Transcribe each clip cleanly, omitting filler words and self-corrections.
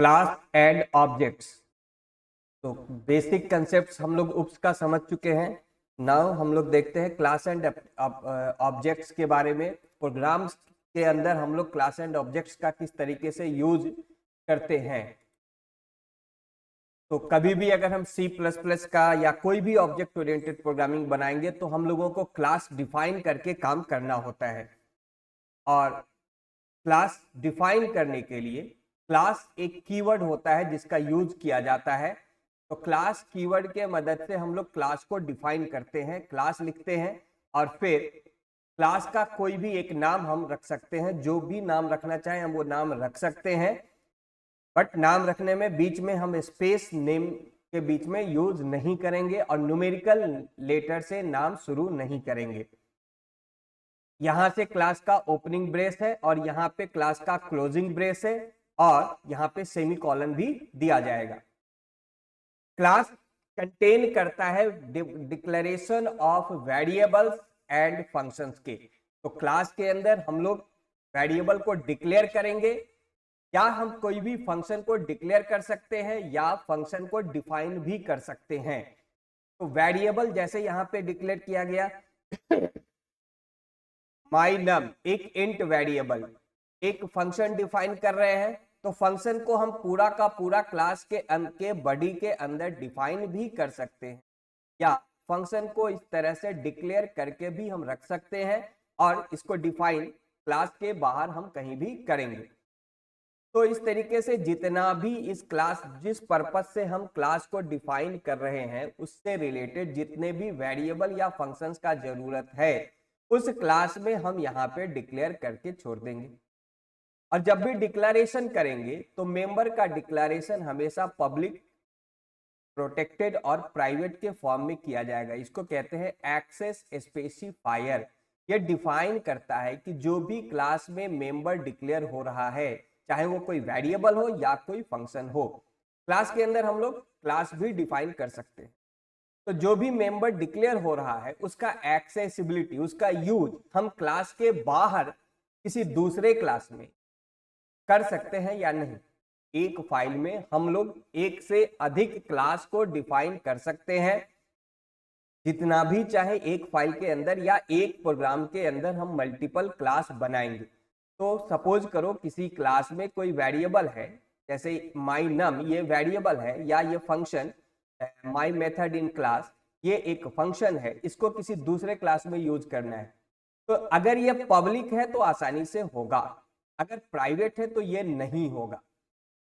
Class and objects. तो basic concepts हम लोग उप्स का समझ चुके हैं। नाउ हम लोग देखते हैं क्लास एंड ऑब्जेक्ट्स के बारे में। प्रोग्राम्स के अंदर हम लोग क्लास एंड ऑब्जेक्ट्स का किस तरीके से यूज करते हैं। तो कभी भी अगर हम C++ का या कोई भी ऑब्जेक्ट ओरिएंटेड प्रोग्रामिंग बनाएंगे तो हम लोगों को क्लास डिफाइन करके काम करना होता है। और क्लास डिफाइन करने के लिए क्लास एक कीवर्ड होता है जिसका यूज किया जाता है। तो क्लास कीवर्ड के मदद से हम लोग क्लास को डिफाइन करते हैं, क्लास लिखते हैं और फिर क्लास का कोई भी एक नाम हम रख सकते हैं। जो भी नाम रखना चाहें हम वो नाम रख सकते हैं, बट नाम रखने में बीच में हम स्पेस नेम के बीच में यूज नहीं करेंगे और न्यूमेरिकल लेटर से नाम शुरू नहीं करेंगे। यहां से क्लास का ओपनिंग ब्रेस है और यहाँ पे क्लास का क्लोजिंग ब्रेस है और यहाँ पे सेमीकोलन भी दिया जाएगा। क्लास कंटेन करता है declaration of variables and functions के। तो क्लास के अंदर हम लोग वेरिएबल को डिक्लेयर करेंगे या हम कोई भी फंक्शन को डिक्लेयर कर सकते हैं या फंक्शन को डिफाइन भी कर सकते हैं। तो वेरिएबल जैसे यहाँ पे डिक्लेयर किया गया माई नम, एक इंट वेरिएबल, एक फंक्शन डिफाइन कर रहे हैं। तो फंक्शन को हम पूरा का पूरा क्लास के बॉडी के अंदर डिफाइन भी कर सकते हैं या फंक्शन को इस तरह से डिक्लेयर करके भी हम रख सकते हैं और इसको डिफाइन क्लास के बाहर हम कहीं भी करेंगे। तो इस तरीके से जितना भी इस क्लास, जिस पर्पस से हम क्लास को डिफाइन कर रहे हैं उससे रिलेटेड जितने भी वेरिएबल या फंक्शंस का जरूरत है उस क्लास में हम यहाँ पे डिक्लेयर करके छोड़ देंगे। और जब भी डिक्लेरेशन करेंगे तो मेंबर का डिक्लेरेशन हमेशा पब्लिक, प्रोटेक्टेड और प्राइवेट के फॉर्म में किया जाएगा। इसको कहते हैं एक्सेस स्पेसिफायर। ये डिफाइन करता है कि जो भी क्लास में मेंबर डिक्लेयर हो रहा है, चाहे वो कोई वेरिएबल हो या कोई फंक्शन हो, क्लास के अंदर हम लोग क्लास भी डिफाइन कर सकते हैं। तो जो भी मेंबर डिक्लेयर हो रहा है उसका एक्सेसिबिलिटी, उसका यूज हम क्लास के बाहर किसी दूसरे क्लास में कर सकते हैं या नहीं। एक फाइल में हम लोग एक से अधिक क्लास को डिफाइन कर सकते हैं, जितना भी चाहे एक फाइल के अंदर या एक प्रोग्राम के अंदर हम मल्टीपल क्लास बनाएंगे। तो सपोज करो किसी क्लास में कोई वेरिएबल है, जैसे माई नम, ये वेरिएबल है, या ये function my method in class, ये एक फंक्शन है, इसको किसी दूसरे क्लास में यूज करना है। तो अगर ये पब्लिक है तो आसानी से होगा, अगर प्राइवेट है तो ये नहीं होगा।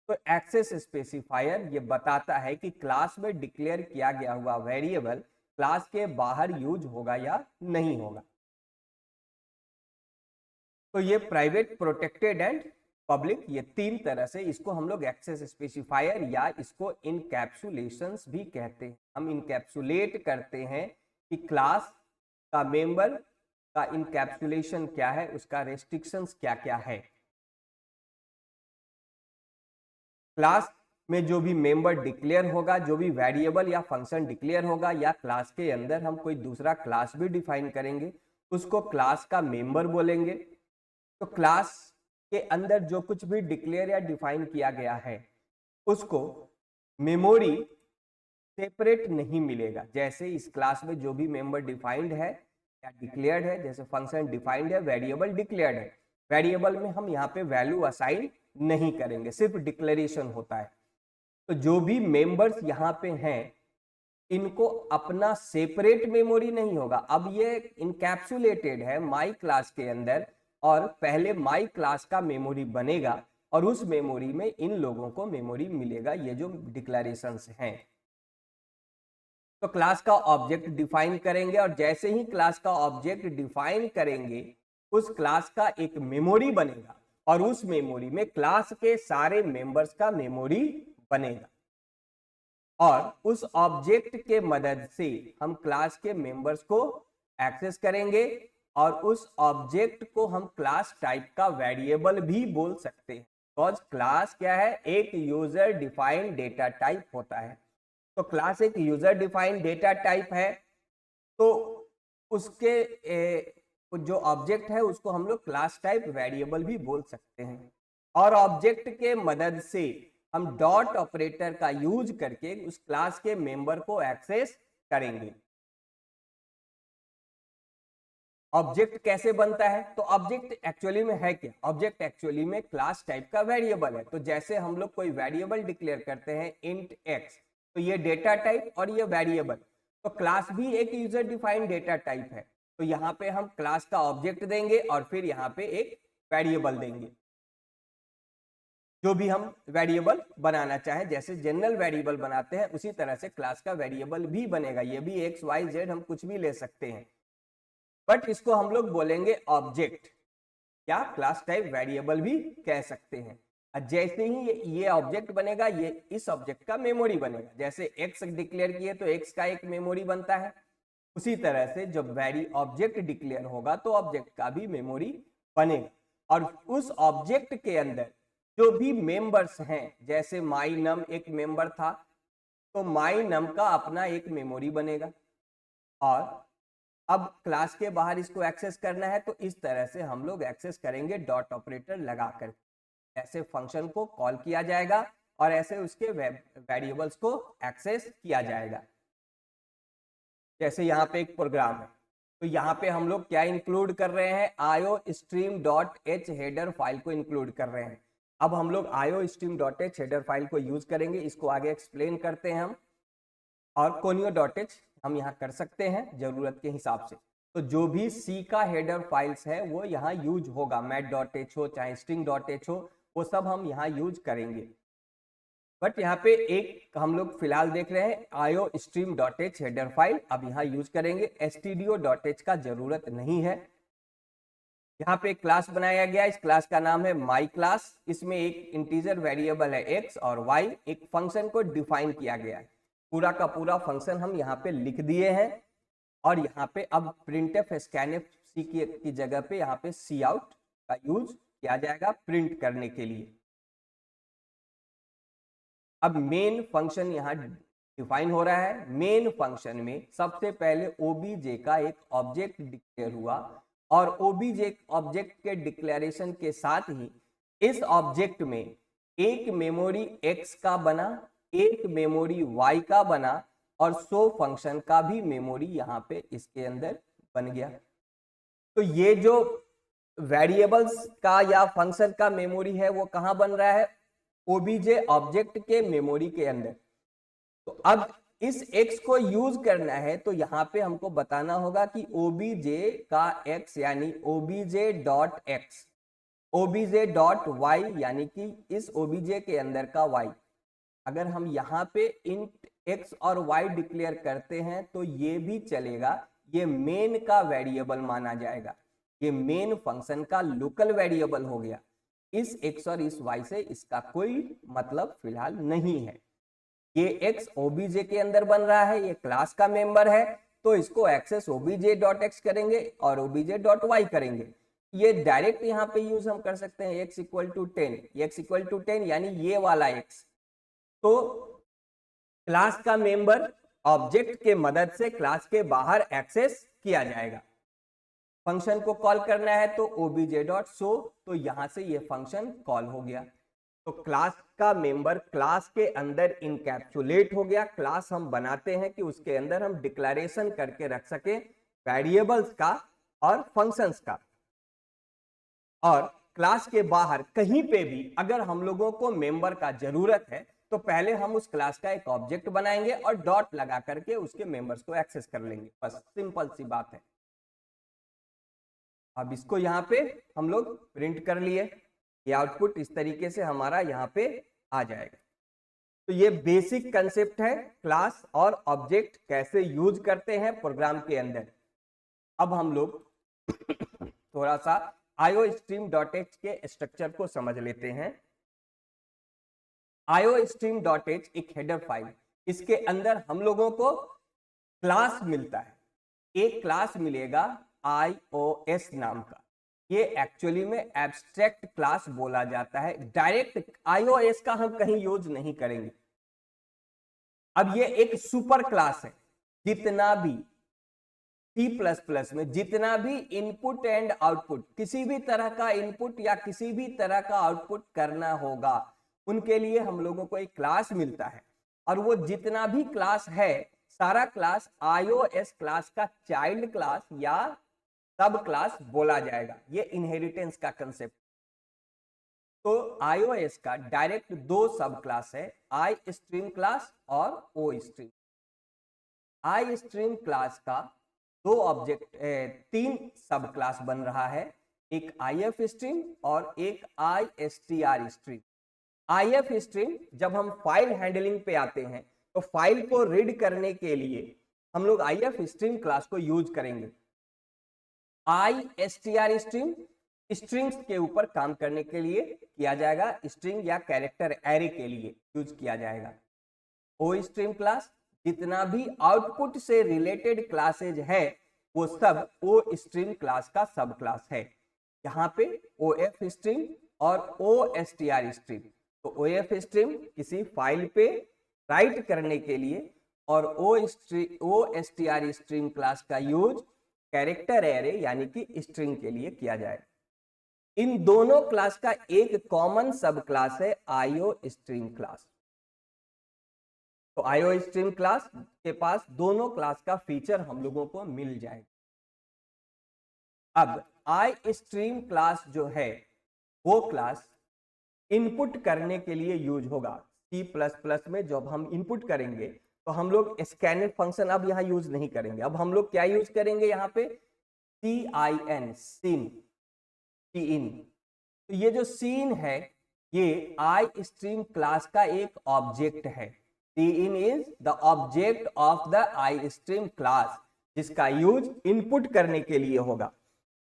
तो एक्सेस स्पेसिफायर ये बताता है कि क्लास में डिक्लेयर किया गया हुआ वेरिएबल क्लास के बाहर यूज होगा या नहीं होगा। तो ये प्राइवेट, प्रोटेक्टेड एंड पब्लिक, ये तीन तरह से इसको हम लोग एक्सेस स्पेसिफायर या इसको इनकैप्सुलेशंस भी कहते हैं। हम इनकैप्सुलेट करते हैं कि क्लास का मेंबर का इनकैप्सुलेशन क्या है, उसका रेस्ट्रिक्शंस क्या क्या है। क्लास में जो भी मेंबर डिक्लेयर होगा, जो भी वेरिएबल या फंक्शन डिक्लेयर होगा या क्लास के अंदर हम कोई दूसरा क्लास भी डिफाइन करेंगे, उसको क्लास का मेंबर बोलेंगे। तो क्लास के अंदर जो कुछ भी डिक्लेयर या डिफाइन किया गया है उसको मेमोरी सेपरेट नहीं मिलेगा। जैसे इस क्लास में जो भी मेंबर डिफाइंड है या डिक्लेयर्ड है, जैसे फंक्शन डिफाइंड है, वेरिएबल डिक्लेयर्ड है, वेरिएबल में हम यहाँ पे वैल्यू असाइन नहीं करेंगे, सिर्फ डिक्लेरेशन होता है। तो जो भी मेंबर्स यहाँ पे हैं इनको अपना सेपरेट मेमोरी नहीं होगा। अब ये इनकैप्सुलेटेड है माई क्लास के अंदर और पहले माई क्लास का मेमोरी बनेगा और उस मेमोरी में इन लोगों को मेमोरी मिलेगा, ये जो डिक्लेरेशंस हैं। तो क्लास का ऑब्जेक्ट डिफाइन करेंगे और जैसे ही क्लास का ऑब्जेक्ट डिफाइन करेंगे उस क्लास का एक मेमोरी बनेगा और उस मेमोरी में क्लास के सारे मेंबर्स का मेमोरी बनेगा और उस ऑब्जेक्ट के मदद से हम क्लास के मेंबर्स को एक्सेस करेंगे और उस ऑब्जेक्ट को हम क्लास टाइप का वेरिएबल भी बोल सकते हैं। बिकॉज क्लास क्या है, एक यूजर डिफाइंड डेटा टाइप होता है। तो क्लास एक यूजर डिफाइंड डेटा टाइप है, तो उसके जो ऑब्जेक्ट है उसको हम लोग क्लास टाइप वेरिएबल भी बोल सकते हैं। और ऑब्जेक्ट के मदद से हम डॉट ऑपरेटर का यूज करके उस क्लास के मेंबर को एक्सेस करेंगे। ऑब्जेक्ट कैसे बनता है? तो ऑब्जेक्ट एक्चुअली में है क्या? ऑब्जेक्ट एक्चुअली में क्लास टाइप का वेरिएबल है। तो जैसे हम लोग कोई वेरिएबल डिक्लेयर करते हैं इंट एक्स, तो ये डेटा टाइप और ये वेरिएबल, तो क्लास भी एक यूजर डिफाइंड डेटा टाइप है। तो यहाँ पे हम क्लास का ऑब्जेक्ट देंगे और फिर यहाँ पे एक वेरिएबल देंगे, जो भी हम वेरिएबल बनाना चाहें। जैसे जनरल वेरिएबल बनाते हैं उसी तरह से क्लास का वेरिएबल भी बनेगा। ये भी एक्स वाई जेड हम कुछ भी ले सकते हैं, बट इसको हम लोग बोलेंगे ऑब्जेक्ट, या क्लास टाइप वेरिएबल भी कह सकते हैं। जैसे ही ये ऑब्जेक्ट बनेगा, ये इस ऑब्जेक्ट का मेमोरी बनेगा। जैसे एक्स डिक्लेयर किए तो एक्स का एक मेमोरी बनता है, उसी तरह से जब ऑब्जेक्ट डिक्लेयर होगा तो ऑब्जेक्ट का भी मेमोरी बनेगा। और उस ऑब्जेक्ट के अंदर जो भी मेंबर्स हैं, जैसे माई नम एक मेंबर था, तो माई नम का अपना एक मेमोरी बनेगा। और अब क्लास के बाहर इसको एक्सेस करना है तो इस तरह से हम लोग एक्सेस करेंगे डॉट ऑपरेटर लगाकर। ऐसे फंक्शन को कॉल किया जाएगा और ऐसे उसके वेरिएबल्स को एक्सेस किया जाएगा। जैसे यहाँ पे एक प्रोग्राम है, तो यहाँ पे हम लोग क्या इंक्लूड कर रहे हैं? iostream.h हेडर फाइल को इंक्लूड कर रहे हैं। अब हम लोग iostream.h हेडर फाइल को यूज करेंगे, इसको आगे एक्सप्लेन करते हैं हम। और conio.h हम यहाँ कर सकते हैं जरूरत के हिसाब से। तो जो भी C का हेडर फाइल्स है वो यहाँ यूज होगा, mat.h हो चाहे string.h हो, वो सब हम यहाँ यूज करेंगे। बट यहाँ पे एक हम लोग फिलहाल देख रहे हैं iostream.h हेडर फाइल, अब यहाँ यूज करेंगे। stdio.h का जरूरत नहीं है। यहाँ पे एक क्लास बनाया गया, इस क्लास का नाम है माई क्लास। इसमें एक इंटीजर वेरिएबल है x और y, एक फंक्शन को डिफाइन किया गया है। पूरा का पूरा फंक्शन हम यहाँ पे लिख दिए हैं। और यहाँ पे अब printf scanf c की जगह पे यहाँ पे cout का यूज किया जाएगा प्रिंट करने के लिए। अब मेन फंक्शन यहाँ डिफाइन हो रहा है। मेन फंक्शन में सबसे पहले obj का एक ऑब्जेक्ट डिक्लेयर हुआ और obj ऑब्जेक्ट के डिक्लेरेशन के साथ ही इस ऑब्जेक्ट में एक मेमोरी x का बना, एक मेमोरी y का बना और सो फंक्शन का भी मेमोरी यहाँ पे इसके अंदर बन गया। तो ये जो वेरिएबल्स का या फंक्शन का मेमोरी है वो कहाँ बन रहा है? obj ऑब्जेक्ट के मेमोरी के अंदर। तो अब इस x को यूज करना है तो यहाँ पे हमको बताना होगा कि obj का x यानी obj.x, obj.y यानी कि इस obj के अंदर का y। अगर हम यहाँ पे int x और y डिक्लेयर करते हैं तो ये भी चलेगा, ये मेन का वेरिएबल माना जाएगा। ये मेन फंक्शन का लोकल वेरिएबल हो गया। इस x और इस y से इसका कोई मतलब फिलहाल नहीं है। ये x obj के अंदर बन रहा है, ये क्लास का मेंबर है, तो इसको एक्सेस obj.x करेंगे और obj.y करेंगे। ये डायरेक्ट यहाँ पे यूज हम कर सकते हैं x equal to 10, x equal to 10 यानी ये वाला x। तो क्लास का मेंबर ऑब्जेक्ट के मदद से क्लास के बाहर एक्सेस किया जाएगा। फंक्शन को कॉल करना है तो obj.show, तो यहां से ये फंक्शन कॉल हो गया। तो क्लास का मेंबर क्लास के अंदर इनकैप्सुलेट हो गया। क्लास हम बनाते हैं कि उसके अंदर हम डिक्लेरेशन करके रख सके वेरिएबल्स का और फंक्शंस का। और क्लास के बाहर कहीं पे भी अगर हम लोगों को मेंबर का जरूरत है तो पहले हम उस क्लास का एक ऑब्जेक्ट बनाएंगे और डॉट लगा करके उसके मेंबर्स को एक्सेस कर लेंगे। बस सिंपल सी बात है। अब इसको यहाँ पे हम लोग प्रिंट कर लिए, ये आउटपुट इस तरीके से हमारा यहाँ पे आ जाएगा। तो ये बेसिक कंसेप्ट है क्लास और ऑब्जेक्ट कैसे यूज करते हैं प्रोग्राम के अंदर। अब हम लोग थोड़ा सा iostream.h के स्ट्रक्चर को समझ लेते हैं। iostream.h एक हेडर फाइल, इसके अंदर हम लोगों को क्लास मिलता है। एक क्लास मिलेगा iOS नाम का। ये एक्चुअली में एब्स्ट्रैक्ट क्लास बोला जाता है। डायरेक्ट iOS का हम कहीं यूज नहीं करेंगे। अब ये एक सुपर क्लास है। जितना भी C++ में जितना भी इनपुट एंड आउटपुट, किसी भी तरह का इनपुट या किसी भी तरह का आउटपुट करना होगा उनके लिए हम लोगों को एक क्लास मिलता है, और वो जितना भी क्लास है सारा क्लास iOS क्लास का चाइल्ड क्लास या सब क्लास बोला जाएगा। ये इनहेरिटेंस का कंसेप्ट। तो iOS का डायरेक्ट दो सब क्लास है, आई स्ट्रीम क्लास और ostream. Istream class का दो ऑब्जेक्ट तीन सब क्लास बन रहा है, एक IF स्ट्रीम और एक ISTR स्ट्रीम। IF स्ट्रीम जब हम फाइल हैंडलिंग पे आते हैं तो फाइल को रीड करने के लिए हम लोग IF स्ट्रीम क्लास को यूज करेंगे। ISTR स्ट्रीम स्ट्रिंग्स के ऊपर काम करने के लिए किया जाएगा, स्ट्रिंग या कैरेक्टर एरे के लिए यूज किया जाएगा। ओ स्ट्रीम क्लास जितना भी आउटपुट से रिलेटेड क्लासेज है वो सब ओ स्ट्रीम क्लास का सब क्लास है। यहाँ पे OF स्ट्रीम और OSTR स्ट्रीम, तो OF स्ट्रीम किसी फाइल पे राइट करने के लिए और OSTR स्ट्रीम क्लास का यूज कैरेक्टर एरे यानी कि स्ट्रिंग के लिए किया जाए। इन दोनों क्लास का एक कॉमन सब क्लास है IO स्ट्रीम क्लास। तो IO स्ट्रीम क्लास के पास दोनों क्लास का फीचर हम लोगों को मिल जाएगा। अब आई स्ट्रीम क्लास जो है वो क्लास इनपुट करने के लिए यूज होगा। C++ में जब हम इनपुट करेंगे तो हम लोग स्कैन फंक्शन अब यहाँ यूज नहीं करेंगे, अब हम लोग क्या यूज करेंगे यहाँ पे CIN, सीन। तो ये जो सीन है ये आई स्ट्रीम क्लास का एक ऑब्जेक्ट है। Cin is the object of the istream class जिसका यूज इनपुट करने के लिए होगा।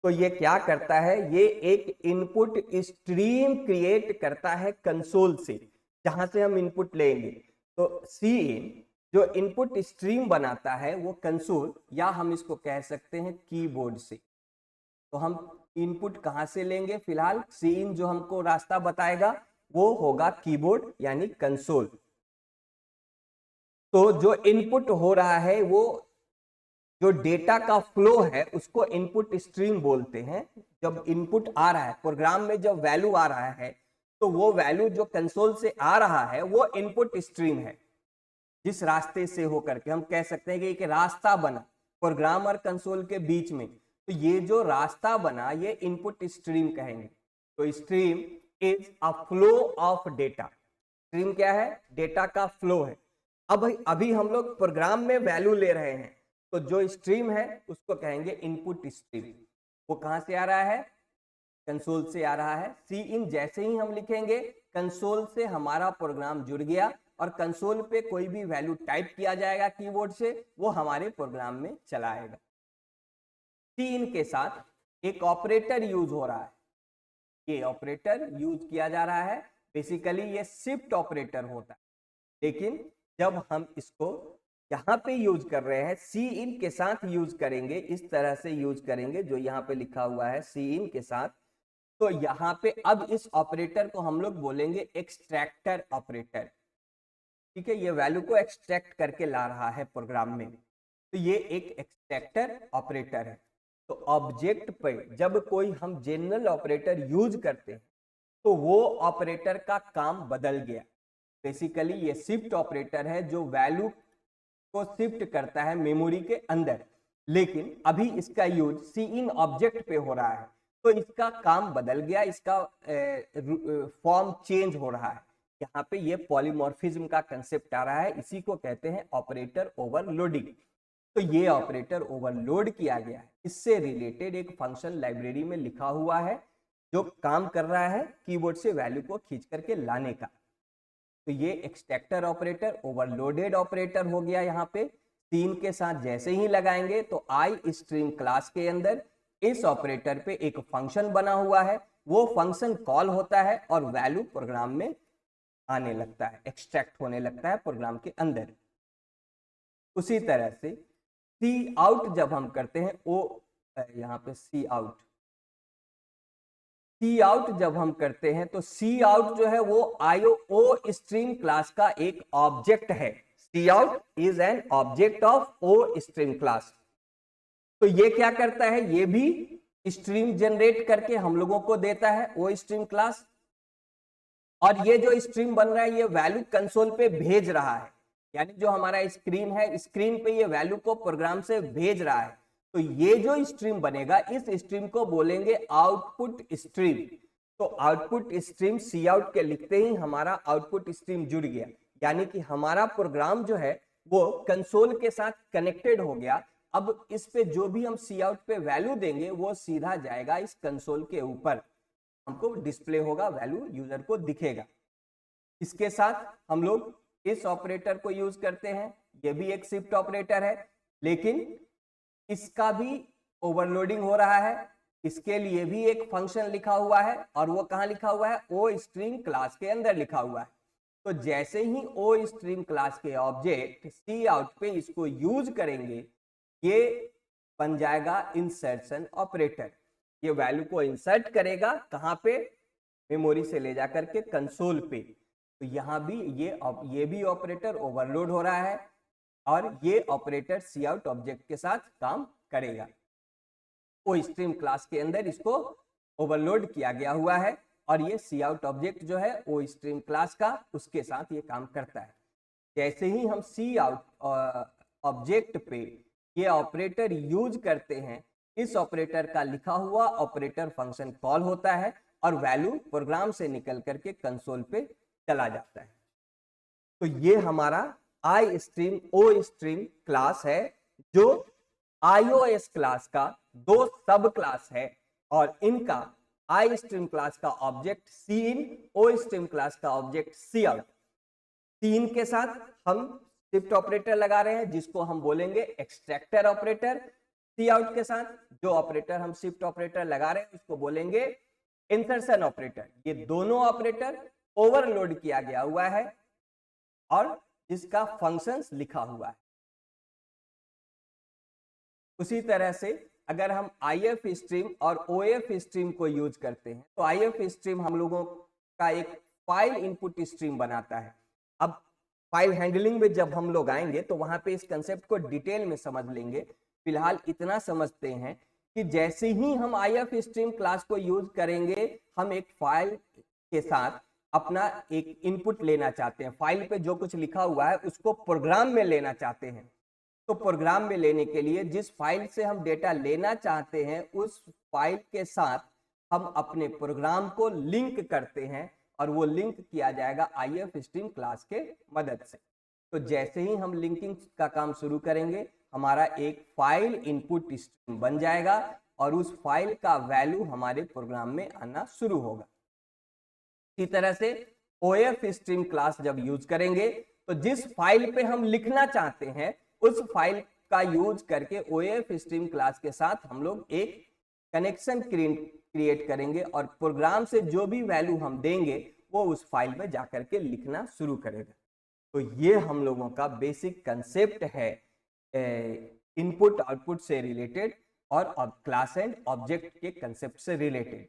तो ये क्या करता है, ये एक इनपुट स्ट्रीम क्रिएट करता है कंसोल से जहां से हम इनपुट लेंगे। तो सीन जो इनपुट स्ट्रीम बनाता है वो कंसोल या हम इसको कह सकते हैं कीबोर्ड से। तो हम इनपुट कहां से लेंगे, फिलहाल सीन जो हमको रास्ता बताएगा वो होगा कीबोर्ड यानी कंसोल। तो जो इनपुट हो रहा है वो जो डेटा का फ्लो है उसको इनपुट स्ट्रीम बोलते हैं। जब इनपुट आ रहा है प्रोग्राम में, जब वैल्यू आ रहा है तो वो वैल्यू जो कंसोल से आ रहा है वो इनपुट स्ट्रीम है। जिस रास्ते से होकर के हम कह सकते हैं कि एक रास्ता बना प्रोग्राम और कंसोल के बीच में, तो ये जो रास्ता बना ये इनपुट स्ट्रीम कहेंगे। तो stream is a flow of data. Stream क्या है, डेटा का फ्लो है। अब अभी हम लोग प्रोग्राम में वैल्यू ले रहे हैं तो जो स्ट्रीम है उसको कहेंगे इनपुट स्ट्रीम। वो कहां से आ रहा है, कंसोल से आ रहा है। सी इन जैसे ही हम लिखेंगे कंसोल से हमारा प्रोग्राम जुड़ गया और कंसोल पे कोई भी वैल्यू टाइप किया जाएगा कीबोर्ड से, वो हमारे प्रोग्राम में चला आएगा। सी इन के साथ एक ऑपरेटर यूज हो रहा है, ये ऑपरेटर यूज किया जा रहा है। बेसिकली ये शिफ्ट ऑपरेटर होता है, लेकिन जब हम इसको यहाँ पे यूज कर रहे हैं सी इन के साथ यूज करेंगे, इस तरह से यूज करेंगे जो यहाँ पे लिखा हुआ है सी इन के साथ। तो यहाँ पे अब इस ऑपरेटर को हम लोग बोलेंगे एक्सट्रैक्टर ऑपरेटर। ठीक है, ये वैल्यू को एक्सट्रैक्ट करके ला रहा है प्रोग्राम में, तो ये एक एक्सट्रैक्टर ऑपरेटर है। तो ऑब्जेक्ट पे जब कोई हम जनरल ऑपरेटर यूज करते हैं तो वो ऑपरेटर का काम बदल गया। बेसिकली ये शिफ्ट ऑपरेटर है जो वैल्यू को शिफ्ट करता है मेमोरी के अंदर, लेकिन अभी इसका यूज सी इन ऑब्जेक्ट पे हो रहा है तो इसका काम बदल गया, इसका फॉर्म चेंज हो रहा है। यहाँ पे ये पॉलीमॉर्फिज्म का कंसेप्ट आ रहा है, इसी को कहते हैं ऑपरेटर ओवरलोडिंग। तो ये ऑपरेटर ओवरलोड किया गया है, इससे रिलेटेड एक फंक्शन लाइब्रेरी में लिखा हुआ है जो काम कर रहा है कीबोर्ड से वैल्यू को खींच करके लाने का। तो ये एक्सट्रैक्टर ऑपरेटर ओवरलोडेड ऑपरेटर हो गया। यहाँ पे तीन के साथ जैसे ही लगाएंगे तो आई स्ट्रीम क्लास के अंदर इस ऑपरेटर पे एक फंक्शन बना हुआ है, वो फंक्शन कॉल होता है और वैल्यू प्रोग्राम में आने लगता है, एक्सट्रैक्ट होने लगता है प्रोग्राम के अंदर। उसी तरह से सी आउट जब हम करते हैं, ओ यहाँ पे सी आउट जब हम करते हैं तो सी आउट जो है वो IO स्ट्रीम क्लास का एक ऑब्जेक्ट है। Cout is an object of ostream class. तो ये क्या करता है, ये भी स्ट्रीम जनरेट करके हम लोगों को देता है ओ स्ट्रीम क्लास। और ये जो स्ट्रीम बन रहा है ये वैल्यू कंसोल पे भेज रहा है, यानी जो हमारा स्क्रीन है, स्क्रीन पे ये वैल्यू को प्रोग्राम से भेज रहा है। तो ये जो स्ट्रीम बनेगा, इस स्ट्रीम को बोलेंगे आउटपुट स्ट्रीम। तो आउटपुट स्ट्रीम सी आउट के लिखते ही हमारा आउटपुट स्ट्रीम जुड़ गया, यानी कि हमारा प्रोग्राम जो है वो कंसोल के साथ कनेक्टेड हो गया। अब इस पे जो भी हम सी आउट पे वैल्यू देंगे वो सीधा जाएगा इस कंसोल के ऊपर, हमको डिस्प्ले होगा, वैल्यू यूजर को दिखेगा। इसके साथ हम लोग इस ऑपरेटर को यूज करते हैं, ये भी एक शिफ्ट ऑपरेटर है, लेकिन इसका भी ओवरलोडिंग हो रहा है। इसके लिए भी एक फंक्शन लिखा हुआ है, और वो कहां लिखा हुआ है, ओ स्ट्रीम क्लास के अंदर लिखा हुआ है। तो जैसे ही ओ स्ट्रीम क्लास के ऑब्जेक्ट सी आउट पे इसको यूज करेंगे, ये बन जाएगा इंसर्शन ऑपरेटर। ये वैल्यू को इंसर्ट करेगा कहां पे, मेमोरी से ले जाकर के कंसोल पे। तो यहां भी ये भी ऑपरेटर ओवरलोड हो रहा है, और ये ऑपरेटर सी आउट ऑब्जेक्ट के साथ काम करेगा। ओ स्ट्रीम क्लास के अंदर इसको ओवरलोड किया गया हुआ है, और ये सी आउट ऑब्जेक्ट जो है ओ स्ट्रीम क्लास का, उसके साथ ये काम करता है। जैसे ही हम सी आउट ऑब्जेक्ट पे ये ऑपरेटर यूज करते हैं, इस ऑपरेटर का लिखा हुआ ऑपरेटर फंक्शन कॉल होता है, और वैल्यू प्रोग्राम से निकल करके कंसोल पे चला जाता है। तो ये हमारा istream ostream class है, जो iOS क्लास का दो सब क्लास है, और इनका आई स्ट्रीम क्लास का ऑब्जेक्ट सी इन, ओ स्ट्रीम क्लास का ऑब्जेक्ट सी आउट। सी इन के साथ हम शिफ्ट ऑपरेटर लगा रहे हैं, जिसको हम बोलेंगे एक्सट्रैक्टर ऑपरेटर। सी आउट के साथ जो ऑपरेटर हम शिफ्ट ऑपरेटर लगा रहे हैं उसको बोलेंगे इंसर्शन ऑपरेटर। ये दोनों ऑपरेटर ओवरलोड किया गया हुआ है, और जिसका फंक्शंस लिखा हुआ है। उसी तरह से अगर हम IF स्ट्रीम और OF स्ट्रीम को यूज करते हैं, तो IF स्ट्रीम हम लोगों का एक फाइल इनपुट स्ट्रीम बनाता है। अब फाइल हैंडलिंग में जब हम लोग आएंगे तो वहां पे इस कंसेप्ट को डिटेल में समझ लेंगे। फिलहाल इतना समझते हैं कि जैसे ही हम IF स्ट्रीम क्लास को यूज करेंगे, हम एक फाइल के साथ अपना एक इनपुट लेना चाहते हैं, फाइल पे जो कुछ लिखा हुआ है उसको प्रोग्राम में लेना चाहते हैं। तो प्रोग्राम में लेने के लिए जिस फाइल से हम डेटा लेना चाहते हैं, उस फाइल के साथ हम अपने प्रोग्राम को लिंक करते हैं, और वो लिंक किया जाएगा IF स्ट्रीम क्लास के मदद से। तो जैसे ही हम लिंकिंग का काम शुरू करेंगे, हमारा एक फाइल इनपुट स्ट्रीम बन जाएगा, और उस फाइल का वैल्यू हमारे प्रोग्राम में आना शुरू होगा। इसी तरह से OF स्ट्रीम क्लास जब यूज करेंगे, तो जिस फाइल पे हम लिखना चाहते हैं, उस फाइल का यूज करके OF स्ट्रीम क्लास के साथ हम लोग एक कनेक्शन क्रिएट करेंगे, और प्रोग्राम से जो भी वैल्यू हम देंगे वो उस फाइल में जाकर के लिखना शुरू करेगा। तो ये हम लोगों का बेसिक कंसेप्ट है इनपुट आउटपुट से रिलेटेड, और क्लास एंड ऑब्जेक्ट के कंसेप्ट से रिलेटेड।